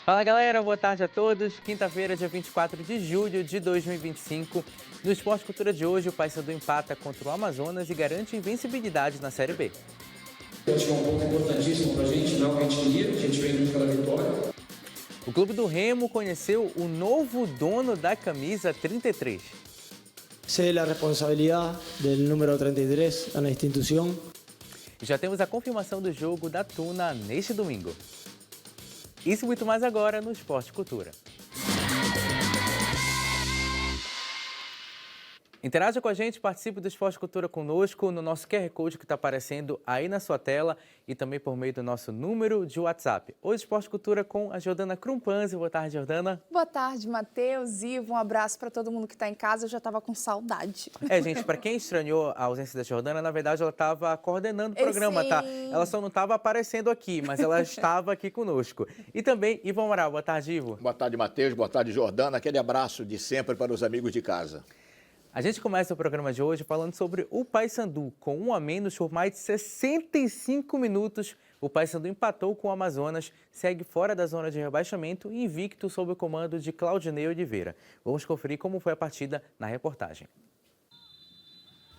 Fala galera, boa tarde a todos. Quinta-feira, dia 24 de julho de 2025. No Esporte Cultura de hoje, o Paysandu empata contra o Amazonas e garante invencibilidade na Série B. Eu acho que é um ponto importantíssimo para a gente, não é o que a gente queria, a gente vem buscar a vitória. O Clube do Remo conheceu o novo dono da camisa 33. Sé la responsabilidad del número 33 en la institución. E já temos a confirmação do jogo da Tuna neste domingo. Isso e muito mais agora no Esporte Cultura. Interaja com a gente, participe do Esporte Cultura conosco no nosso QR Code que está aparecendo aí na sua tela e também por meio do nosso número de WhatsApp. Hoje, Esporte Cultura com a Jordana Crumpanzi. Boa tarde, Jordana. Boa tarde, Matheus, Ivo. Um abraço para todo mundo que está em casa. Eu já estava com saudade. Gente, para quem estranhou a ausência da Jordana, na verdade ela estava coordenando o programa, tá? Ela só não estava aparecendo aqui, mas ela estava aqui conosco. E também, Ivo Amaral. Boa tarde, Ivo. Boa tarde, Matheus. Boa tarde, Jordana. Aquele abraço de sempre para os amigos de casa. A gente começa o programa de hoje falando sobre o Paysandu. Com um a menos por mais de 65 minutos, o Paysandu empatou com o Amazonas, segue fora da zona de rebaixamento e invicto sob o comando de Claudinei Oliveira. Vamos conferir como foi a partida na reportagem.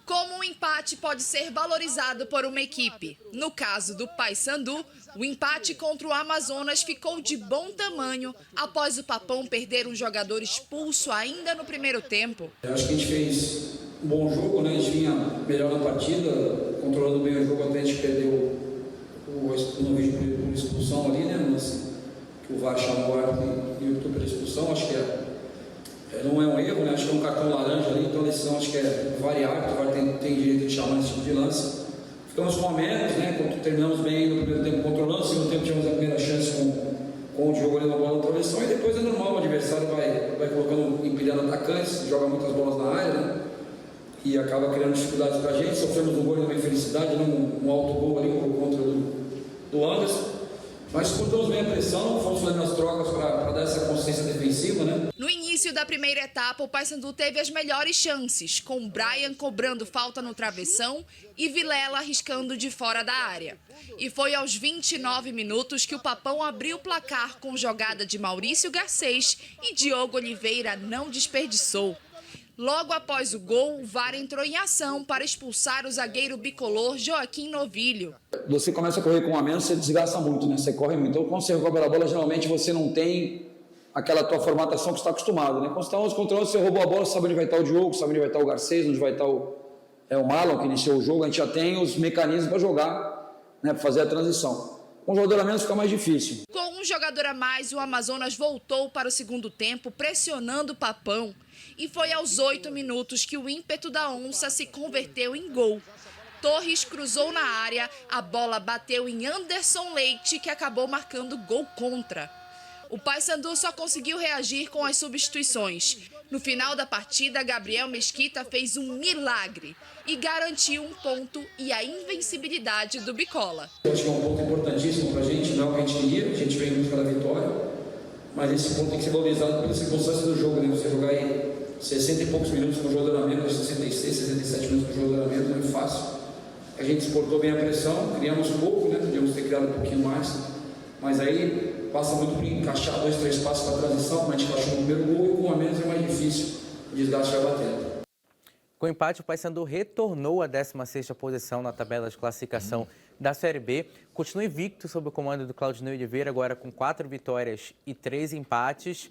Como um empate pode ser valorizado por uma equipe? No caso do Paysandu, o empate contra o Amazonas ficou de bom tamanho após o Papão perder um jogador expulso ainda no primeiro tempo. Eu acho que a gente fez um bom jogo, né? A gente vinha melhor na partida, controlando bem o jogo até a gente perdeu o Novídeo por expulsão ali, né? Mas que o VAR chamou o árbitro e optou pela expulsão. Acho que não é um erro, né? Acho que é um cartão laranja ali, então a decisão acho que é variável, o VAR tem direito de chamar esse tipo de lance. Ficamos com a menos, né? Terminamos bem no primeiro tempo controlando, no segundo tempo tivemos a primeira chance com o Diogo ali na bola da travessão e depois é normal, o adversário vai colocando, empilhando atacantes, joga muitas bolas na área, né? E acaba criando dificuldades pra gente. Sofremos um gol de uma infelicidade, né? Um alto gol ali contra do Anderson. Mas suportamos bem a pressão, fomos fazendo as trocas para dar essa consistência defensiva, né? No início da primeira etapa, o Paysandu teve as melhores chances, com Brian cobrando falta no travessão e Vilela arriscando de fora da área. E foi aos 29 minutos que o Papão abriu o placar com jogada de Maurício Garcês e Diogo Oliveira não desperdiçou. Logo após o gol, o VAR entrou em ação para expulsar o zagueiro bicolor Joaquim Novilho. Você começa a correr com um a menos, você desgasta muito, né? Você corre muito. Então, quando você recupera a bola, geralmente você não tem aquela tua formatação que você está acostumado, né? Quando você está 11 contra 11, você roubou a bola, sabe onde vai estar o Diogo, sabe onde vai estar o Garcês, onde vai estar o Marlon, que iniciou o jogo. A gente já tem os mecanismos para jogar, né? Para fazer a transição. Com um jogador a menos fica mais difícil. Com um jogador a mais, o Amazonas voltou para o segundo tempo, pressionando o Papão. E foi aos 8 minutos que o ímpeto da onça se converteu em gol. Torres cruzou na área, a bola bateu em Anderson Leite, que acabou marcando gol contra. O Paysandu só conseguiu reagir com as substituições. No final da partida, Gabriel Mesquita fez um milagre e garantiu um ponto e a invencibilidade do Bicola. Eu acho que é um ponto importantíssimo para a gente, não é o que a gente queria, a gente vem buscar a vitória, mas esse ponto tem que ser valorizado pela circunstância do jogo, né? Você jogar aí 60 e poucos minutos com o jogador a menos, 66, 67 minutos com o jogador a menos, não é fácil. A gente suportou bem a pressão, criamos pouco, né? Podíamos ter criado um pouquinho mais, mas aí passa muito por encaixar 2, 3 passos para a transição, mas a gente encaixou no primeiro gol e com a menos é mais difícil, o desgaste vai batendo. Com o empate, o Paysandu retornou à 16ª posição na tabela de classificação da Série B. Continua invicto sob o comando do Claudinei Oliveira, agora com 4 vitórias e 3 empates.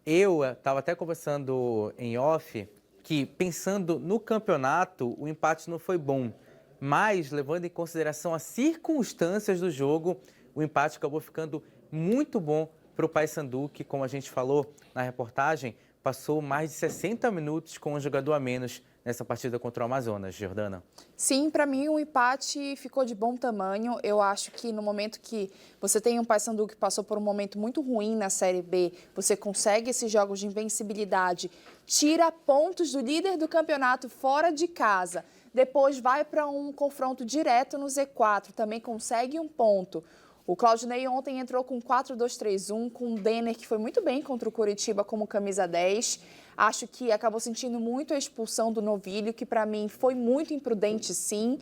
Eu estava até conversando em off que, pensando no campeonato, o empate não foi bom. Mas, levando em consideração as circunstâncias do jogo, o empate acabou ficando muito bom para o Paysandu, que, como a gente falou na reportagem, passou mais de 60 minutos com um jogador a menos nessa partida contra o Amazonas, Jordana. Sim, para mim o empate ficou de bom tamanho. Eu acho que no momento que você tem um Paysandu que passou por um momento muito ruim na Série B, você consegue esses jogos de invencibilidade, tira pontos do líder do campeonato fora de casa, depois vai para um confronto direto no Z4, também consegue um ponto. O Claudinei ontem entrou com 4-2-3-1, com o Denner, que foi muito bem contra o Coritiba como camisa 10. Acho que acabou sentindo muito a expulsão do Novilho, que para mim foi muito imprudente, sim.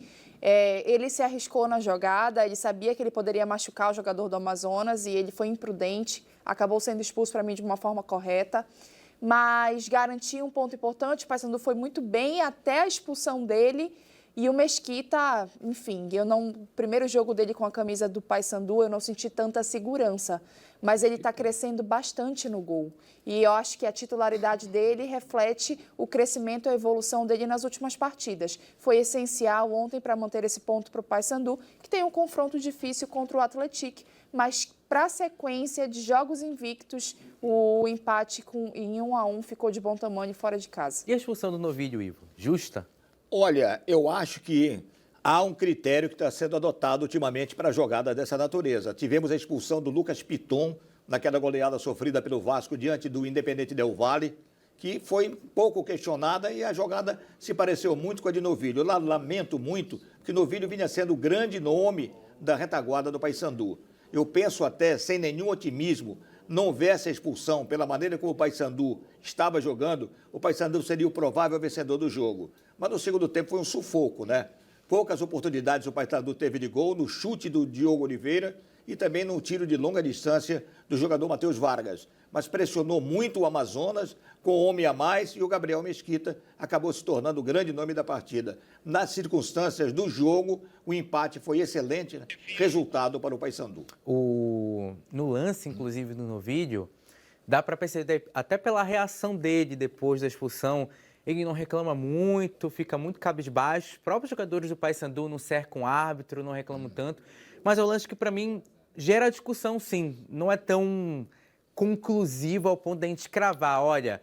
Ele se arriscou na jogada, ele sabia que ele poderia machucar o jogador do Amazonas e ele foi imprudente, acabou sendo expulso para mim de uma forma correta, mas garantiu um ponto importante. O Paysandu foi muito bem até a expulsão dele. E o Mesquita, enfim, o primeiro jogo dele com a camisa do Paysandu, eu não senti tanta segurança, mas ele está crescendo bastante no gol. E eu acho que a titularidade dele reflete o crescimento e a evolução dele nas últimas partidas. Foi essencial ontem para manter esse ponto para o Paysandu, que tem um confronto difícil contra o Atlético, mas para a sequência de jogos invictos, o empate em 1-1 ficou de bom tamanho fora de casa. E a expulsão do Novilho, Ivo? Justa? Olha, eu acho que há um critério que está sendo adotado ultimamente para jogada dessa natureza. Tivemos a expulsão do Lucas Piton naquela goleada sofrida pelo Vasco diante do Independente Del Valle, que foi pouco questionada e a jogada se pareceu muito com a de Novilho. Eu lamento muito que Novilho vinha sendo o grande nome da retaguarda do Paysandu. Eu penso até, sem nenhum otimismo, não houvesse a expulsão, pela maneira como o Paysandu estava jogando, o Paysandu seria o provável vencedor do jogo. Mas no segundo tempo foi um sufoco, né? Poucas oportunidades o Paysandu teve de gol, no chute do Diogo Oliveira e também no tiro de longa distância do jogador Matheus Vargas. Mas pressionou muito o Amazonas, com homem a mais, e o Gabriel Mesquita acabou se tornando o grande nome da partida. Nas circunstâncias do jogo, o empate foi excelente, né? Resultado para o Paysandu. No lance, inclusive, no Novilho, dá para perceber, até pela reação dele depois da expulsão, ele não reclama muito, fica muito cabisbaixo. Os próprios jogadores do Paysandu não cercam o árbitro, não reclamam tanto. Mas é um lance que, para mim, gera discussão, sim. Não é tão conclusivo ao ponto de a gente cravar, olha,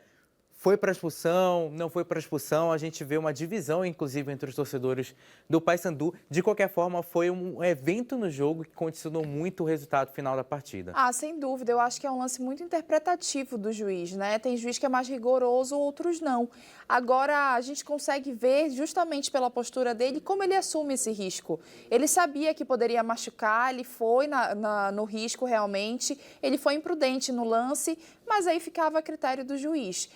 foi para expulsão, não foi para expulsão. A gente vê uma divisão, inclusive, entre os torcedores do Paysandu. De qualquer forma, foi um evento no jogo que condicionou muito o resultado final da partida. Sem dúvida. Eu acho que é um lance muito interpretativo do juiz, né? Tem juiz que é mais rigoroso, outros não. Agora, a gente consegue ver, justamente pela postura dele, como ele assume esse risco. Ele sabia que poderia machucar, ele foi no risco realmente, ele foi imprudente no lance, mas aí ficava a critério do juiz.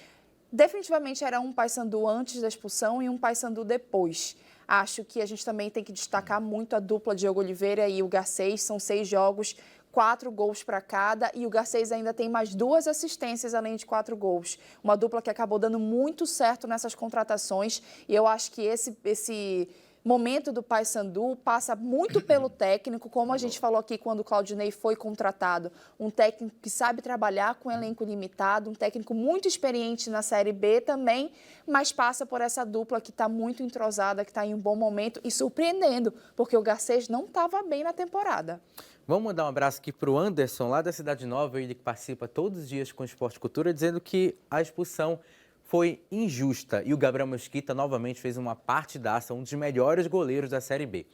Definitivamente era um Paysandu antes da expulsão e um Paysandu depois. Acho que a gente também tem que destacar muito a dupla Diogo Oliveira e o Garcês. São 6 jogos, 4 gols para cada, e o Garcês ainda tem mais 2 assistências além de 4 gols. Uma dupla que acabou dando muito certo nessas contratações, e eu acho que esse momento do Paysandu passa muito pelo técnico, como a gente falou aqui quando o Claudinei foi contratado, um técnico que sabe trabalhar com elenco limitado, um técnico muito experiente na Série B também, mas passa por essa dupla que está muito entrosada, que está em um bom momento e surpreendendo, porque o Garcês não estava bem na temporada. Vamos mandar um abraço aqui para o Anderson, lá da Cidade Nova, ele que participa todos os dias com o Esporte Cultura, dizendo que a expulsão foi injusta e o Gabriel Mesquita novamente fez uma partidaça, um dos melhores goleiros da Série B.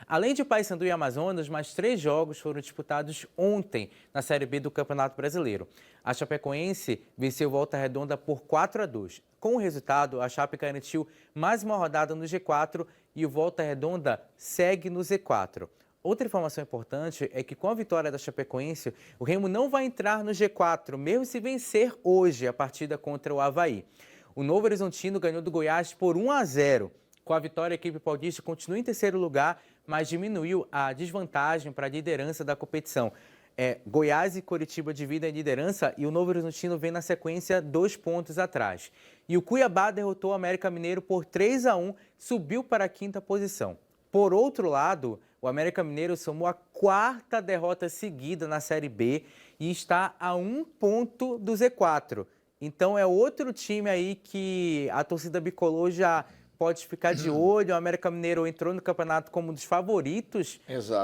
Além de Paysandu e Amazonas, mais 3 jogos foram disputados ontem na Série B do Campeonato Brasileiro. A Chapecoense venceu Volta Redonda por 4-2. Com o resultado, a Chape garantiu mais uma rodada no G4 e o Volta Redonda segue no Z4. Outra informação importante é que com a vitória da Chapecoense, o Remo não vai entrar no G4, mesmo se vencer hoje a partida contra o Avaí. O Novo Horizontino ganhou do Goiás por 1-0. Com a vitória, a equipe paulista continua em terceiro lugar, mas diminuiu a desvantagem para a liderança da competição. Goiás e Coritiba dividem a liderança e o Novo Horizontino vem na sequência 2 pontos atrás. E o Cuiabá derrotou o América Mineiro por 3-1, subiu para a 5ª posição. Por outro lado, o América Mineiro somou a 4ª derrota seguida na Série B e está a 1 ponto do Z4. Então é outro time aí que a torcida bicolor já pode ficar de olho. O América Mineiro entrou no campeonato como um dos favoritos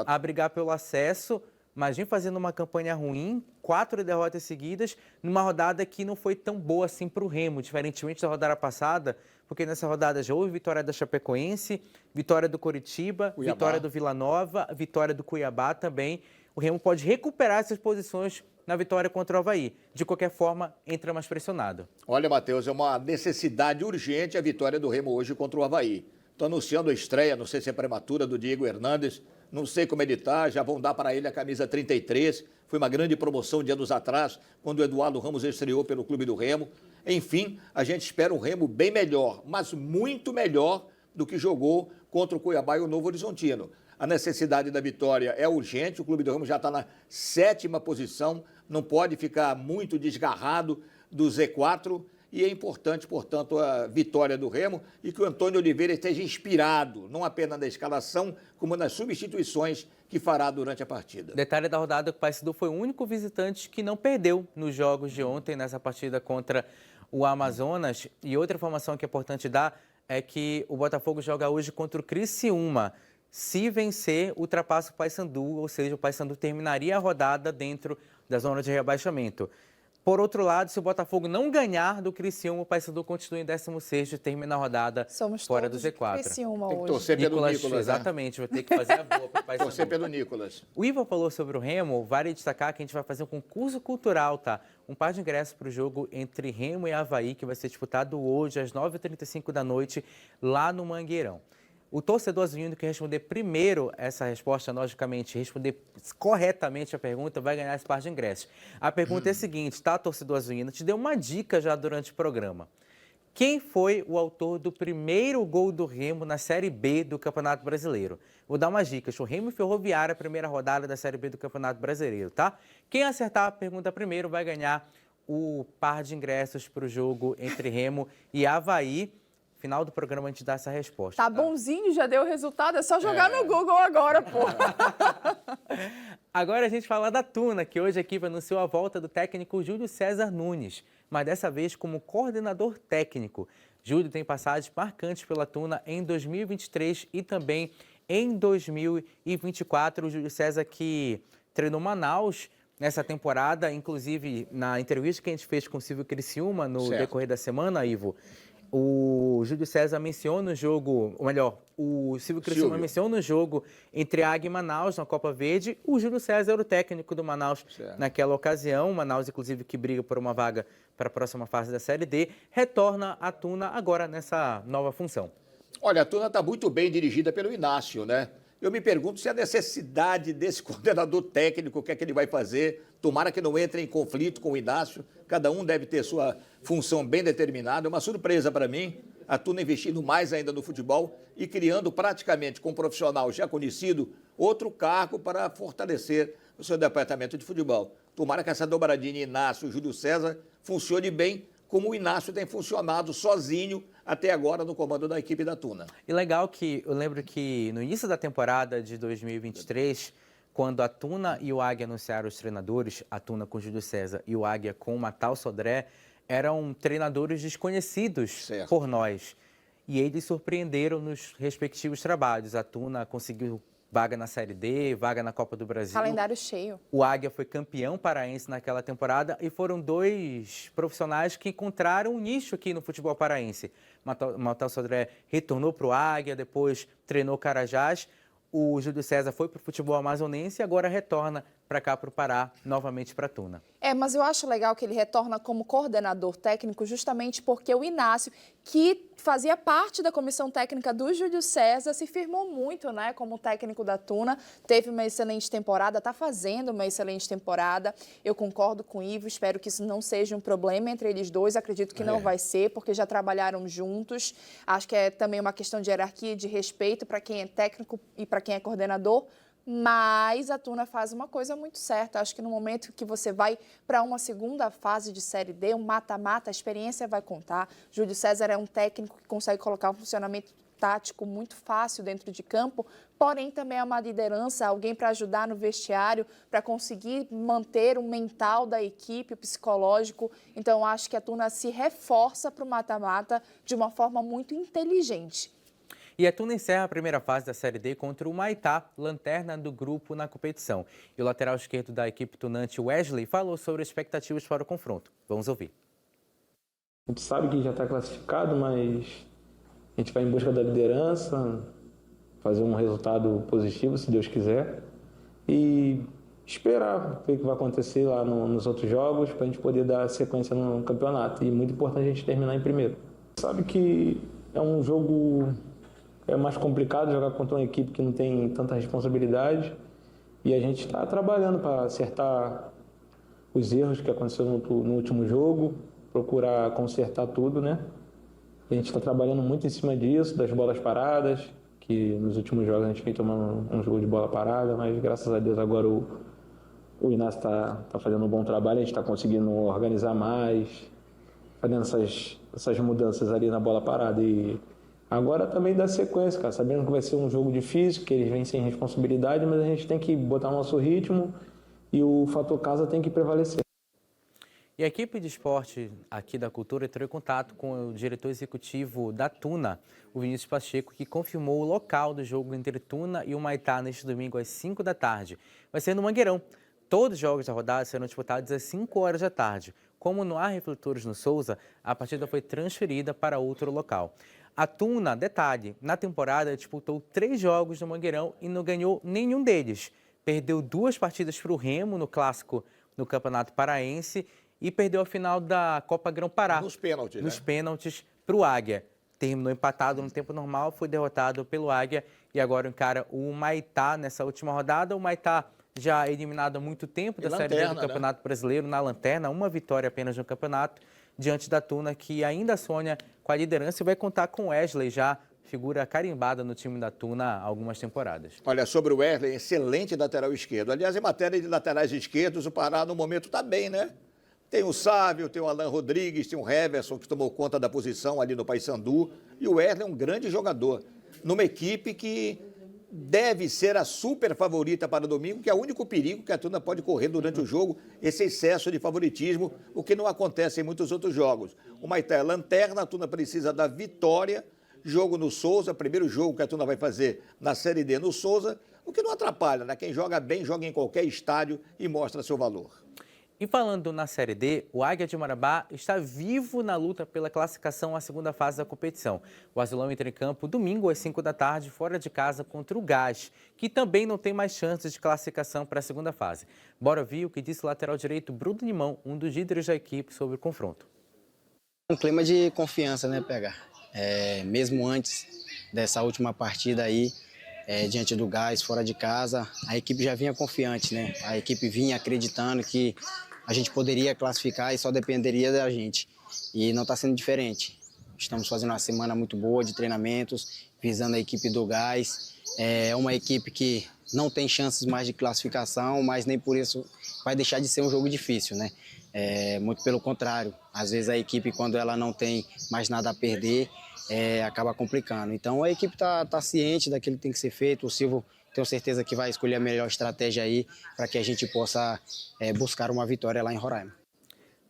a brigar pelo acesso, mas vem fazendo uma campanha ruim, 4 derrotas seguidas, numa rodada que não foi tão boa assim para o Remo, diferentemente da rodada passada, porque nessa rodada já houve vitória da Chapecoense, vitória do Coritiba, Cuiabá. Vitória do Vila Nova, vitória do Cuiabá também. O Remo pode recuperar essas posições na vitória contra o Avaí. De qualquer forma, entra mais pressionado. Olha, Matheus, é uma necessidade urgente a vitória do Remo hoje contra o Avaí. Estou anunciando a estreia, não sei se é prematura, do Diego Hernandes. Não sei como ele está, já vão dar para ele a camisa 33. Foi uma grande promoção de anos atrás, quando o Eduardo Ramos estreou pelo Clube do Remo. Enfim, a gente espera um Remo bem melhor, mas muito melhor do que jogou contra o Cuiabá e o Novo Horizontino. A necessidade da vitória é urgente, o Clube do Remo já está na 7ª posição, não pode ficar muito desgarrado do Z4 e é importante, portanto, a vitória do Remo e que o Antônio Oliveira esteja inspirado, não apenas na escalação, como nas substituições que fará durante a partida. Detalhe da rodada, que o Paysandu foi o único visitante que não perdeu nos jogos de ontem, nessa partida contra o Amazonas. E outra informação que é importante dar é que o Botafogo joga hoje contra o Criciúma. Se vencer, ultrapassa o Paysandu, ou seja, o Paysandu terminaria a rodada dentro da zona de rebaixamento. Por outro lado, se o Botafogo não ganhar do Criciúma, o Paysandu continua em 16º e termina a rodada fora do Z4. Criciúma Tem que hoje. torcer pelo Nicolas, exatamente, vai ter que fazer a boa para o Paysandu. Torcer pelo Nicolas. O Ivo falou sobre o Remo, vale destacar que a gente vai fazer um concurso cultural, tá? Um par de ingressos para o jogo entre Remo e Avaí, que vai ser disputado hoje às 9h35 da noite, lá no Mangueirão. O torcedor azulino que responder primeiro essa resposta, logicamente, responder corretamente a pergunta, vai ganhar esse par de ingressos. A pergunta é a seguinte, tá, torcedor azulino? Te deu uma dica já durante o programa. Quem foi o autor do primeiro gol do Remo na Série B do Campeonato Brasileiro? Vou dar umas dicas. O Remo e Ferroviária, primeira rodada da Série B do Campeonato Brasileiro, tá? Quem acertar a pergunta primeiro vai ganhar o par de ingressos para o jogo entre Remo e Avaí. Final do programa a gente dá essa resposta. Tá bonzinho, já deu o resultado, é só jogar no Google agora, pô. Agora a gente fala da Tuna, que hoje a equipe anunciou a volta do técnico Júlio César Nunes, mas dessa vez como coordenador técnico. Júlio tem passagens marcantes pela Tuna em 2023 e também em 2024. O Júlio César que treinou Manaus nessa temporada, inclusive na entrevista que a gente fez com o Silvio Criciúma no decorrer da semana, Ivo, o Júlio César menciona o jogo, ou melhor, o Silvio Criciúma menciona o jogo entre Águia e Manaus na Copa Verde. O Júlio César era o técnico do Manaus naquela ocasião. Manaus, inclusive, que briga por uma vaga para a próxima fase da Série D, retorna à Tuna agora nessa nova função. Olha, a Tuna está muito bem dirigida pelo Inácio, né? Eu me pergunto se a necessidade desse coordenador técnico, o que é que ele vai fazer, tomara que não entre em conflito com o Inácio, cada um deve ter sua função bem determinada. É uma surpresa para mim, a Tuna investindo mais ainda no futebol e criando praticamente com um profissional já conhecido, outro cargo para fortalecer o seu departamento de futebol. Tomara que essa dobradinha Inácio e Júlio César funcione bem, como o Inácio tem funcionado sozinho até agora no comando da equipe da Tuna. E legal que eu lembro que no início da temporada de 2023, quando a Tuna e o Águia anunciaram os treinadores, a Tuna com o Júlio César e o Águia com o Matal Sodré, eram treinadores desconhecidos por nós. E eles surpreenderam nos respectivos trabalhos. A Tuna conseguiu vaga na Série D, vaga na Copa do Brasil. Calendário cheio. O Águia foi campeão paraense naquela temporada e foram dois profissionais que encontraram um nicho aqui no futebol paraense. Matal Sodré retornou para o Águia, depois treinou Carajás. O Júlio César foi para o futebol amazonense e agora retorna para cá, para o Pará, novamente para a Tuna. Mas eu acho legal que ele retorna como coordenador técnico justamente porque o Inácio, que fazia parte da comissão técnica do Júlio César, se firmou muito, né, como técnico da Tuna, teve uma excelente temporada, está fazendo uma excelente temporada. Eu concordo com o Ivo, espero que isso não seja um problema entre eles dois, acredito que não vai ser, porque já trabalharam juntos. Acho que é também uma questão de hierarquia e de respeito para quem é técnico e para quem é coordenador. Mas a Tuna faz uma coisa muito certa. Acho que no momento que você vai para uma segunda fase de Série D, um mata-mata, a experiência vai contar. Júlio César é um técnico que consegue colocar um funcionamento tático muito fácil dentro de campo, porém também é uma liderança, alguém para ajudar no vestiário, para conseguir manter o mental da equipe, o psicológico. Então, acho que a Tuna se reforça para o mata-mata de uma forma muito inteligente. E a Tuna encerra a primeira fase da Série D contra o Maitá, lanterna do grupo na competição. E o lateral esquerdo da equipe tunante, Wesley, falou sobre expectativas para o confronto. Vamos ouvir. A gente sabe que já está classificado, mas a gente vai em busca da liderança, fazer um resultado positivo, se Deus quiser, e esperar ver o que vai acontecer lá nos outros jogos para a gente poder dar sequência no campeonato. E muito importante a gente terminar em primeiro. Sabe que é um jogo... É mais complicado jogar contra uma equipe que não tem tanta responsabilidade e a gente está trabalhando para acertar os erros que aconteceram no último jogo, procurar consertar tudo, né? A gente está trabalhando muito em cima disso, das bolas paradas, que nos últimos jogos a gente vem tomando um jogo de bola parada, mas graças a Deus agora o Inácio está fazendo um bom trabalho, a gente está conseguindo organizar mais, fazendo essas mudanças ali na bola parada. E agora também dá sequência, cara, sabendo que vai ser um jogo difícil, que eles vêm sem responsabilidade, mas a gente tem que botar o nosso ritmo e o fator casa tem que prevalecer. E a equipe de esporte aqui da Cultura entrou em contato com o diretor executivo da Tuna, o Vinícius Pacheco, que confirmou o local do jogo entre Tuna e o Maitá neste domingo às 5 da tarde. Vai ser no Mangueirão. Todos os jogos da rodada serão disputados às 5 horas da tarde. Como não há refletores no Souza, a partida foi transferida para outro local. A Tuna, detalhe, na temporada disputou 3 jogos no Mangueirão e não ganhou nenhum deles. Perdeu 2 partidas para o Remo no clássico no Campeonato Paraense e perdeu a final da Copa Grão-Pará. Nos pênaltis, Nos né? pênaltis para o Águia. Terminou empatado no tempo normal, foi derrotado pelo Águia e agora encara o Maitá nessa última rodada. O Maitá já eliminado há muito tempo da Série B do Campeonato Brasileiro, na lanterna, uma vitória apenas no campeonato, diante da Tuna, que ainda sonha com a liderança e vai contar com o Wesley, já figura carimbada no time da Tuna há algumas temporadas. Olha, sobre o Wesley, excelente lateral esquerdo. Aliás, em matéria de laterais esquerdos, o Pará no momento está bem, né? Tem o Sávio, tem o Alan Rodrigues, tem o Heverson, que tomou conta da posição ali no Paysandu. E o Wesley é um grande jogador, numa equipe que deve ser a super favorita para domingo, que é o único perigo que a Tuna pode correr durante o jogo, esse excesso de favoritismo, o que não acontece em muitos outros jogos. O Maitá é lanterna, a Tuna precisa da vitória, jogo no Souza, primeiro jogo que a Tuna vai fazer na Série D no Souza, o que não atrapalha, né? Quem joga bem, joga em qualquer estádio e mostra seu valor. E falando na Série D, o Águia de Marabá está vivo na luta pela classificação à segunda fase da competição. O Azulão entra em campo domingo às 5 da tarde, fora de casa contra o Gás, que também não tem mais chances de classificação para a segunda fase. Bora ouvir o que disse o lateral direito Bruno Limão, um dos líderes da equipe, sobre o confronto. Um clima de confiança, né, PH? Mesmo antes dessa última partida aí, diante do Gás, fora de casa, a equipe já vinha confiante, né? A equipe vinha acreditando que a gente poderia classificar e só dependeria da gente. E não está sendo diferente. Estamos fazendo uma semana muito boa de treinamentos, visando a equipe do Gás. É uma equipe que não tem chances mais de classificação, mas nem por isso vai deixar de ser um jogo difícil, né? Muito pelo contrário. Às vezes a equipe, quando ela não tem mais nada a perder, acaba complicando. Então a equipe está ciente daquilo que tem que ser feito. O Silvio, tenho certeza que vai escolher a melhor estratégia aí para que a gente possa buscar uma vitória lá em Roraima.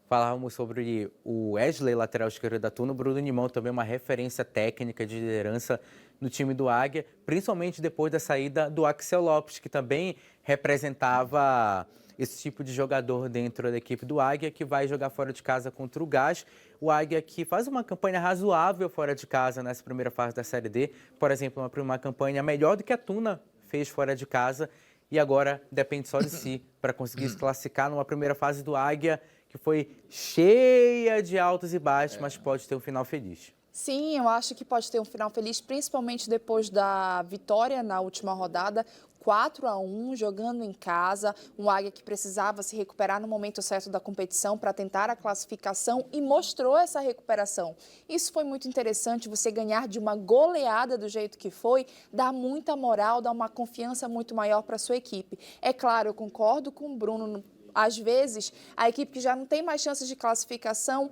Falávamos sobre o Wesley, lateral esquerdo da Tuna. O Bruno Limão também uma referência técnica de liderança no time do Águia, principalmente depois da saída do Axel Lopes, que também representava esse tipo de jogador dentro da equipe do Águia, que vai jogar fora de casa contra o Gás. O Águia que faz uma campanha razoável fora de casa nessa primeira fase da Série D. Por exemplo, uma campanha melhor do que a Tuna fez fora de casa e agora depende só de si para conseguir se classificar numa primeira fase do Águia, que foi cheia de altos e baixos, mas pode ter um final feliz. Sim, eu acho que pode ter um final feliz, principalmente depois da vitória na última rodada, 4-1, jogando em casa, um Águia que precisava se recuperar no momento certo da competição para tentar a classificação e mostrou essa recuperação. Isso foi muito interessante, você ganhar de uma goleada do jeito que foi, dá muita moral, dá uma confiança muito maior para a sua equipe. É claro, eu concordo com o Bruno, às vezes a equipe que já não tem mais chances de classificação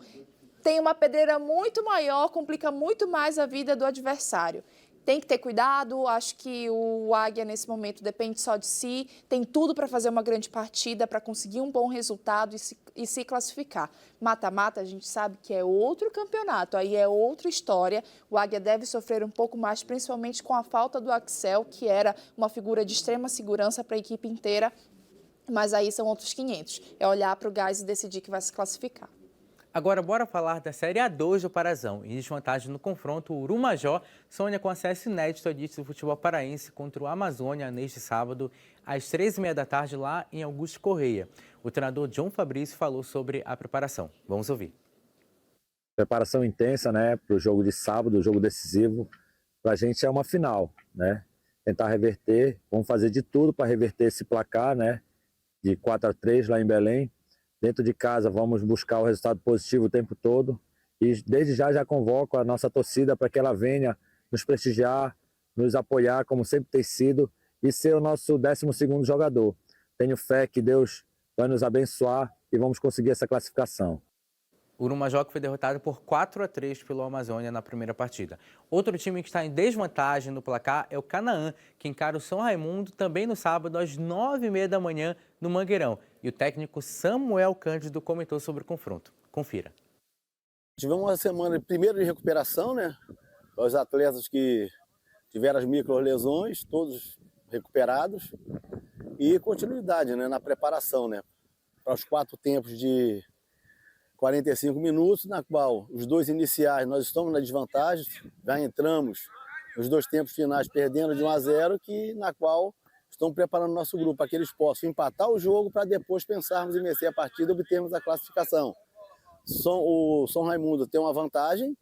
tem uma pedreira muito maior, complica muito mais a vida do adversário. Tem que ter cuidado, acho que o Águia nesse momento depende só de si, tem tudo para fazer uma grande partida, para conseguir um bom resultado e se classificar. Mata-mata, a gente sabe que é outro campeonato, aí é outra história. O Águia deve sofrer um pouco mais, principalmente com a falta do Axel, que era uma figura de extrema segurança para a equipe inteira, mas aí são outros 500. É olhar para o Gás e decidir que vai se classificar. Agora, bora falar da Série A2 do Parazão. Em desvantagem no confronto, o Urumajó sonha com acesso inédito à elite do futebol paraense contra o Amazônia neste sábado, às 13h30 da tarde, lá em Augusto Correia. O treinador John Fabrício falou sobre a preparação. Vamos ouvir. Preparação intensa, né, para o jogo de sábado, o jogo decisivo. Para a gente é uma final, né? Tentar reverter, vamos fazer de tudo para reverter esse placar, né, de 4-3 lá em Belém. Dentro de casa, vamos buscar o resultado positivo o tempo todo E desde já convoco a nossa torcida para que ela venha nos prestigiar, nos apoiar, como sempre tem sido, e ser o nosso 12º jogador. Tenho fé que Deus vai nos abençoar e vamos conseguir essa classificação. O Urumajoque foi derrotado por 4-3 pelo Amazônia na primeira partida. Outro time que está em desvantagem no placar é o Canaã, que encara o São Raimundo também no sábado às 9h30 da manhã no Mangueirão. E o técnico Samuel Cândido comentou sobre o confronto. Confira. Tivemos uma semana primeiro de recuperação, né? Os atletas que tiveram as microlesões, todos recuperados. E continuidade, né, na preparação, né? Para os 4 tempos de 45 minutos, na qual os 2 iniciais nós estamos na desvantagem, já entramos nos 2 tempos finais perdendo de 1-0, na qual estão preparando nosso grupo para que eles possam empatar o jogo para depois pensarmos em vencer a partida e obtermos a classificação. O São Raimundo tem uma vantagem,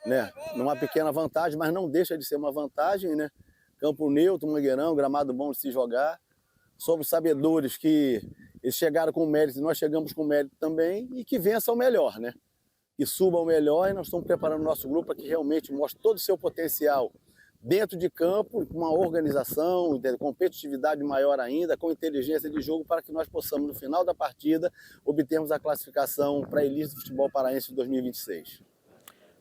né? Uma pequena vantagem, mas não deixa de ser uma vantagem, né? Campo neutro, Mangueirão, gramado bom de se jogar. Somos sabedores que eles chegaram com mérito e nós chegamos com mérito também, e que vença o melhor, né? Que suba o melhor, e nós estamos preparando o nosso grupo para que realmente mostre todo o seu potencial dentro de campo, com uma organização, competitividade maior ainda, com inteligência de jogo, para que nós possamos, no final da partida, obtermos a classificação para a Elite do Futebol Paraense de 2026.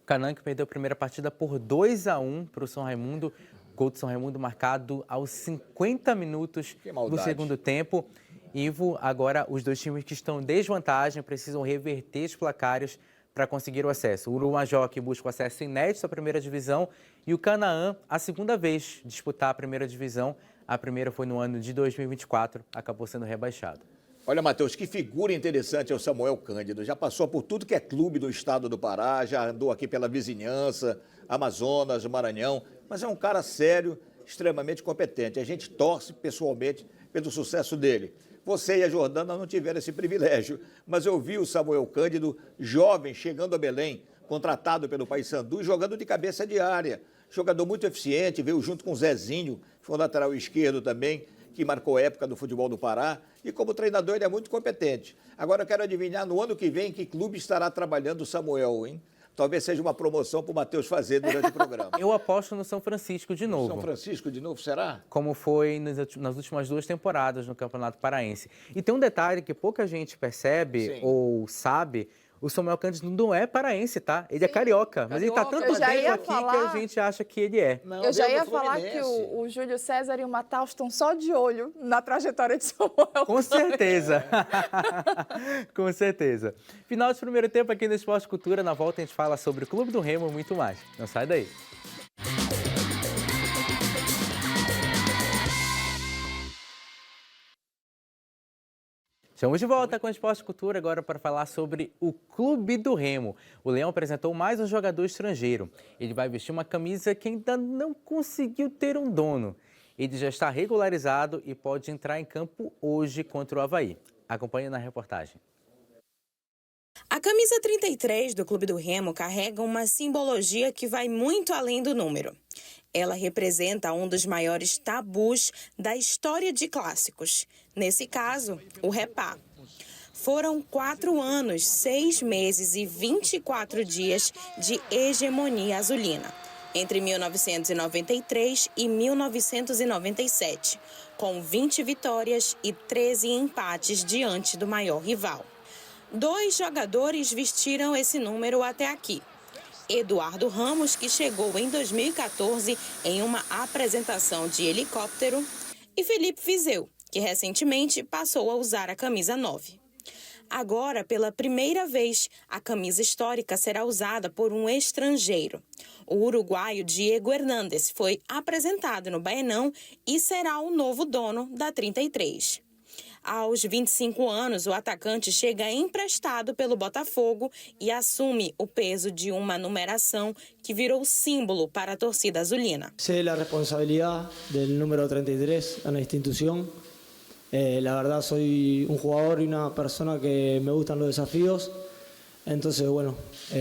O Canaã que perdeu a primeira partida por 2-1 para o São Raimundo. Gol do São Raimundo marcado aos 50 minutos do segundo tempo. Ivo, agora os 2 times que estão em desvantagem precisam reverter os placares para conseguir o acesso. O Urumajoque busca o acesso inédito à primeira divisão e o Canaã, a segunda vez disputar a primeira divisão. A primeira foi no ano de 2024, acabou sendo rebaixado. Olha, Matheus, que figura interessante é o Samuel Cândido. Já passou por tudo que é clube do estado do Pará, já andou aqui pela vizinhança, Amazonas, Maranhão, mas é um cara sério, extremamente competente. A gente torce pessoalmente pelo sucesso dele. Você e a Jordana não tiveram esse privilégio, mas eu vi o Samuel Cândido, jovem, chegando a Belém, contratado pelo Paysandu, jogando de cabeça de área. Jogador muito eficiente, veio junto com o Zezinho, que foi o lateral esquerdo também, que marcou época do futebol do Pará, e como treinador ele é muito competente. Agora eu quero adivinhar no ano que vem em que clube estará trabalhando o Samuel, hein? Talvez seja uma promoção para o Matheus fazer durante o programa. Eu aposto no São Francisco de novo. São Francisco de novo, será? Como foi nas últimas 2 temporadas no Campeonato Paraense. E tem um detalhe que pouca gente percebe ou sabe. O Samuel Cândido não é paraense, tá? Ele é carioca, mas ele tá tanto tempo aqui que a gente acha que ele é. Não, eu já ia falar que o Júlio César e o Matheus estão só de olho na trajetória de Samuel. Com certeza. Com certeza. Final de primeiro tempo aqui no Esporte Cultura. Na volta a gente fala sobre o Clube do Remo e muito mais. Não sai daí. Estamos de volta com o Esporte Cultura agora para falar sobre o Clube do Remo. O Leão apresentou mais um jogador estrangeiro. Ele vai vestir uma camisa que ainda não conseguiu ter um dono. Ele já está regularizado e pode entrar em campo hoje contra o Avaí. Acompanhe na reportagem. A camisa 33 do Clube do Remo carrega uma simbologia que vai muito além do número. Ela representa um dos maiores tabus da história de clássicos. Nesse caso, o repá. Foram 4 anos, 6 meses e 24 dias de hegemonia azulina, entre 1993 e 1997, com 20 vitórias e 13 empates diante do maior rival. 2 jogadores vestiram esse número até aqui. Eduardo Ramos, que chegou em 2014 em uma apresentação de helicóptero, e Felipe Viseu, que recentemente passou a usar a camisa 9. Agora, pela primeira vez, a camisa histórica será usada por um estrangeiro. O uruguaio Diego Hernández foi apresentado no Baenão e será o novo dono da 33. Aos 25 anos, o atacante chega emprestado pelo Botafogo e assume o peso de uma numeração que virou símbolo para a torcida azulina. Sé la responsabilidad del número 33 en la institución. La verdad soy un jugador y una persona que me gustan los desafíos. Entonces, bueno,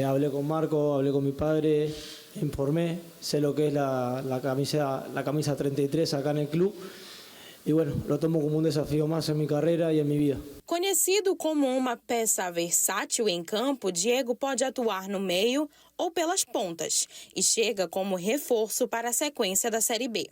hablé con Marco, hablé con mi padre, informé, sé lo que es la camisa 33 acá en el club. y bueno, lo tomo como un desafío más en mi carrera y en mi vida. Conhecido como uma peça versátil em campo, Diego pode atuar no meio ou pelas pontas e chega como reforço para a sequência da Série B.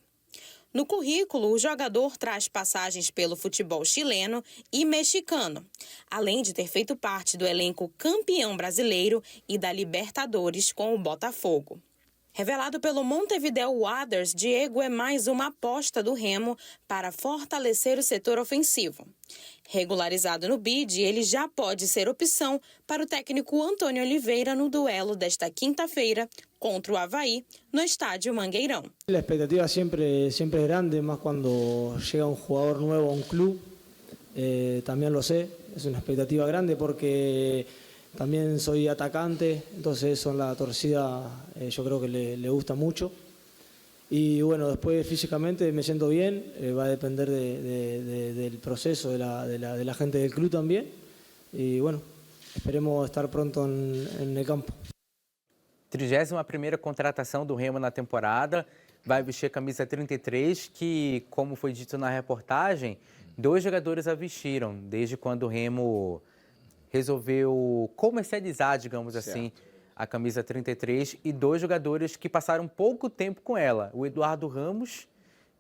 No currículo, o jogador traz passagens pelo futebol chileno e mexicano, além de ter feito parte do elenco campeão brasileiro e da Libertadores com o Botafogo. Revelado pelo Montevideo Wanderers, Diego é mais uma aposta do Remo para fortalecer o setor ofensivo. Regularizado no BID, ele já pode ser opção para o técnico Antônio Oliveira no duelo desta quinta-feira contra o Avaí, no estádio Mangueirão. La expectativa siempre es grande, más cuando llega un jugador nuevo a un club, también lo sé, es una expectativa grande porque también soy atacante, entonces eso en la torcida yo creo que le gusta mucho. Y bueno, después físicamente me siento bien, va a depender del proceso de la gente del club también. Y bueno, esperemos estar pronto en el campo. 31ª contratação do Remo na temporada, vai vestir a camisa 33, que, como foi dito na reportagem, 2 jogadores a vestiram, desde quando o Remo resolveu comercializar, digamos assim, a camisa 33, e 2 jogadores que passaram pouco tempo com ela. O Eduardo Ramos,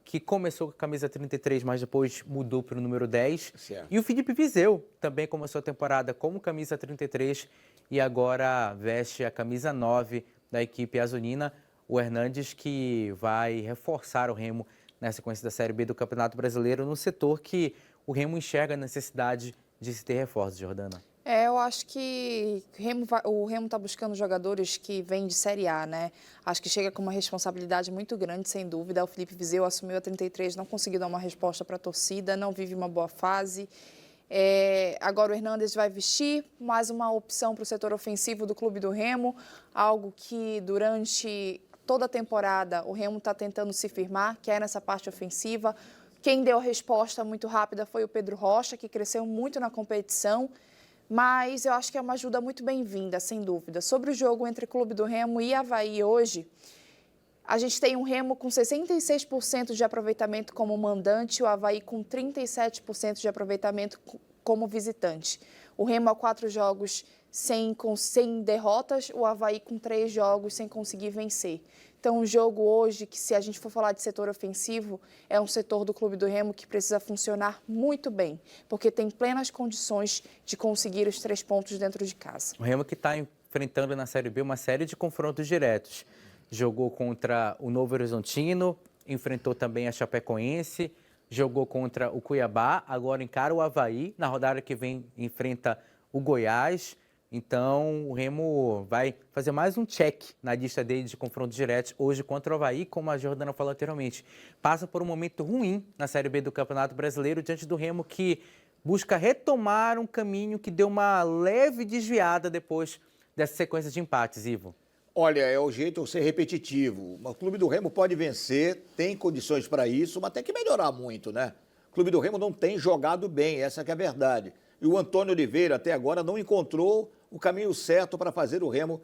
que começou com a camisa 33, mas depois mudou para o número 10. Certo. E o Felipe Viseu também começou a temporada como camisa 33 e agora veste a camisa 9 da equipe azulina. O Hernandes, que vai reforçar o Remo na sequência da Série B do Campeonato Brasileiro, no setor que o Remo enxerga a necessidade de se ter reforços, Jordana. Eu acho que o Remo está buscando jogadores que vêm de Série A, né? Acho que chega com uma responsabilidade muito grande, sem dúvida. O Felipe Viseu assumiu a 33, não conseguiu dar uma resposta para a torcida, não vive uma boa fase. Agora o Hernandes vai vestir mais uma opção para o setor ofensivo do Clube do Remo, algo que durante toda a temporada o Remo está tentando se firmar, que é nessa parte ofensiva. Quem deu a resposta muito rápida foi o Pedro Rocha, que cresceu muito na competição. Mas eu acho que é uma ajuda muito bem-vinda, sem dúvida. Sobre o jogo entre Clube do Remo e Avaí hoje, a gente tem um Remo com 66% de aproveitamento como mandante e o Avaí com 37% de aproveitamento como visitante. O Remo há 4 jogos sem derrotas, o Avaí com 3 jogos sem conseguir vencer. Então, o jogo hoje, que se a gente for falar de setor ofensivo, é um setor do Clube do Remo que precisa funcionar muito bem, porque tem plenas condições de conseguir os 3 pontos dentro de casa. O Remo que está enfrentando na Série B uma série de confrontos diretos. Jogou contra o Novo Horizontino, enfrentou também a Chapecoense, jogou contra o Cuiabá, agora encara o Avaí, na rodada que vem enfrenta o Goiás. Então, o Remo vai fazer mais um check na lista dele de confrontos diretos hoje contra o Avaí, como a Jordana falou anteriormente. Passa por um momento ruim na Série B do Campeonato Brasileiro, diante do Remo que busca retomar um caminho que deu uma leve desviada depois dessa sequência de empates, Ivo. Olha, é o jeito de ser repetitivo. O Clube do Remo pode vencer, tem condições para isso, mas tem que melhorar muito, né? O Clube do Remo não tem jogado bem, essa que é a verdade. E o Antônio Oliveira, até agora, não encontrou o caminho certo para fazer o Remo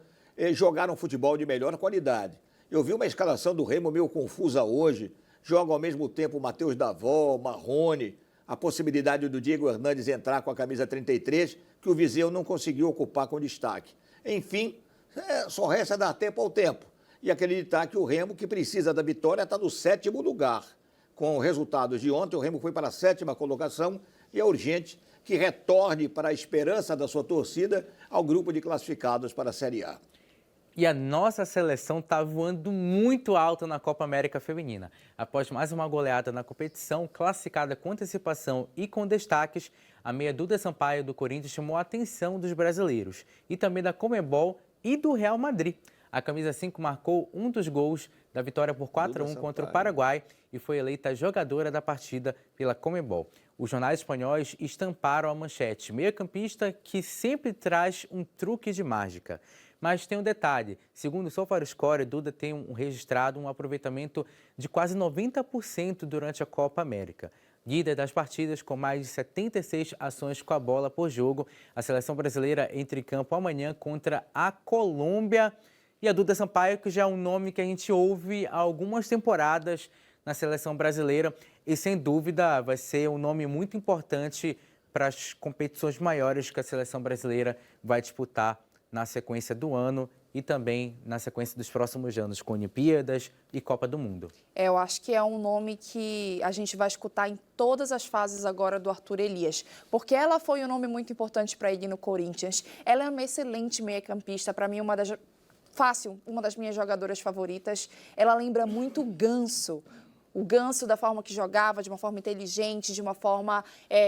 jogar um futebol de melhor qualidade. Eu vi uma escalação do Remo meio confusa hoje. Joga ao mesmo tempo o Matheus Davó, Marrone, a possibilidade do Diego Hernandes entrar com a camisa 33, que o Viseu não conseguiu ocupar com destaque. Enfim, só resta dar tempo ao tempo e acreditar que o Remo, que precisa da vitória, está no 7º lugar. Com os resultados de ontem, o Remo foi para a 7ª colocação e é urgente que retorne para a esperança da sua torcida ao grupo de classificados para a Série A. E a nossa seleção está voando muito alto na Copa América Feminina. Após mais uma goleada na competição, classificada com antecipação e com destaques, a meia Duda Sampaio do Corinthians chamou a atenção dos brasileiros e também da Conmebol e do Real Madrid. A camisa 5 marcou um dos gols da vitória por 4-1 contra o Paraguai e foi eleita jogadora da partida pela Conmebol. Os jornais espanhóis estamparam a manchete: meio-campista que sempre traz um truque de mágica. Mas tem um detalhe: segundo o SofaScore, Duda tem registrado um aproveitamento de quase 90% durante a Copa América. Líder das partidas com mais de 76 ações com a bola por jogo, a seleção brasileira entra em campo amanhã contra a Colômbia. E a Duda Sampaio, que já é um nome que a gente ouve há algumas temporadas na seleção brasileira e, sem dúvida, vai ser um nome muito importante para as competições maiores que a seleção brasileira vai disputar na sequência do ano e também na sequência dos próximos anos, com Olimpíadas e Copa do Mundo. Eu acho que é um nome que a gente vai escutar em todas as fases agora do Arthur Elias, porque ela foi um nome muito importante para ele no Corinthians. Ela é uma excelente meia-campista, para mim uma das minhas jogadoras favoritas. Ela lembra muito o Ganso. O Ganso, da forma que jogava, de uma forma inteligente, de uma forma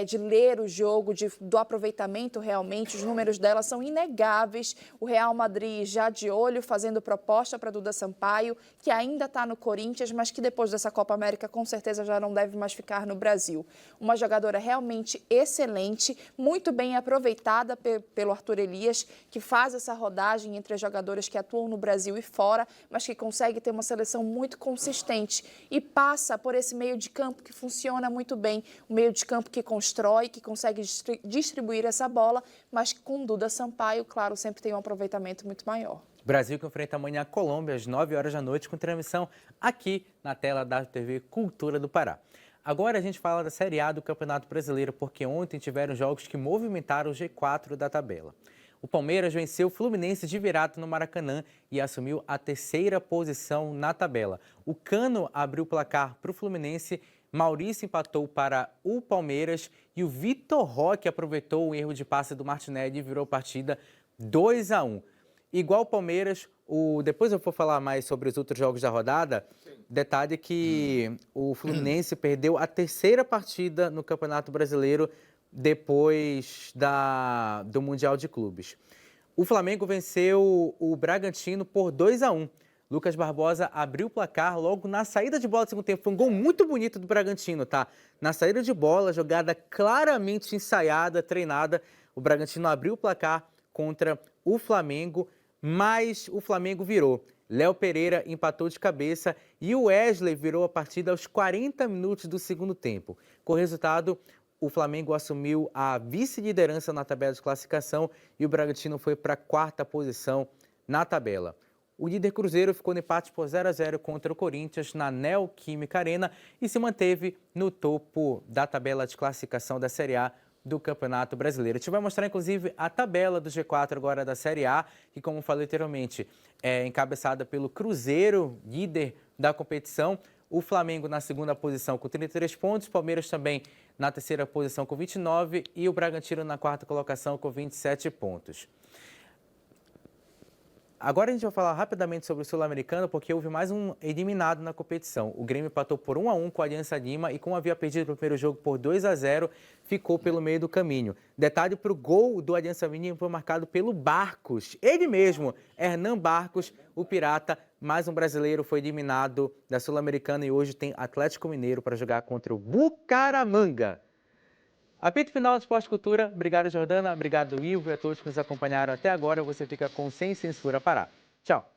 de ler o jogo, do aproveitamento realmente. Os números dela são inegáveis. O Real Madrid já de olho, fazendo proposta para Duda Sampaio, que ainda está no Corinthians, mas que depois dessa Copa América, com certeza, já não deve mais ficar no Brasil. Uma jogadora realmente excelente, muito bem aproveitada pelo Arthur Elias, que faz essa rodagem entre as jogadoras que atuam no Brasil e fora, mas que consegue ter uma seleção muito consistente e passa por esse meio de campo que funciona muito bem, um meio de campo que constrói, que consegue distribuir essa bola, mas com Duda Sampaio, claro, sempre tem um aproveitamento muito maior. Brasil que enfrenta amanhã a Colômbia às 9 horas da noite, com transmissão aqui na tela da TV Cultura do Pará. Agora a gente fala da Série A do Campeonato Brasileiro, porque ontem tiveram jogos que movimentaram o G4 da tabela. O Palmeiras venceu o Fluminense de virada no Maracanã e assumiu a 3ª posição na tabela. O Cano abriu o placar para o Fluminense, Maurício empatou para o Palmeiras e o Vitor Roque aproveitou o erro de passe do Martinelli e virou a partida 2-1. Igual o Palmeiras, depois eu vou falar mais sobre os outros jogos da rodada. Detalhe que o Fluminense perdeu a 3ª partida no Campeonato Brasileiro depois do Mundial de Clubes. O Flamengo venceu o Bragantino por 2-1. Lucas Barbosa abriu o placar logo na saída de bola do segundo tempo. Foi um gol muito bonito do Bragantino, tá? Na saída de bola, jogada claramente ensaiada, treinada. O Bragantino abriu o placar contra o Flamengo, mas o Flamengo virou. Léo Pereira empatou de cabeça e o Wesley virou a partida aos 40 minutos do segundo tempo. Com o resultado, o Flamengo assumiu a vice-liderança na tabela de classificação e o Bragantino foi para a 4ª posição na tabela. O líder Cruzeiro ficou no empate por 0-0 contra o Corinthians na Neoquímica Arena e se manteve no topo da tabela de classificação da Série A do Campeonato Brasileiro. A gente vai mostrar, inclusive, a tabela do G4 agora da Série A, que, como falei anteriormente, é encabeçada pelo Cruzeiro, líder da competição. O Flamengo na 2ª posição com 33 pontos, Palmeiras também na 3ª posição com 29 e o Bragantino na 4ª colocação com 27 pontos. Agora a gente vai falar rapidamente sobre o Sul-Americano, porque houve mais um eliminado na competição. O Grêmio empatou por 1-1 com a Aliança Lima e, como havia perdido o primeiro jogo por 2-0, ficou pelo meio do caminho. Detalhe para o gol do Aliança Lima foi marcado pelo Barcos, ele mesmo, Hernan Barcos, o Pirata. Mais um brasileiro foi eliminado da Sul-Americana e hoje tem Atlético Mineiro para jogar contra o Bucaramanga. Apito final do Esporte Cultura. Obrigado, Jordana. Obrigado, Ivo, e a todos que nos acompanharam até agora. Você fica com Sem Censura Pará. Tchau.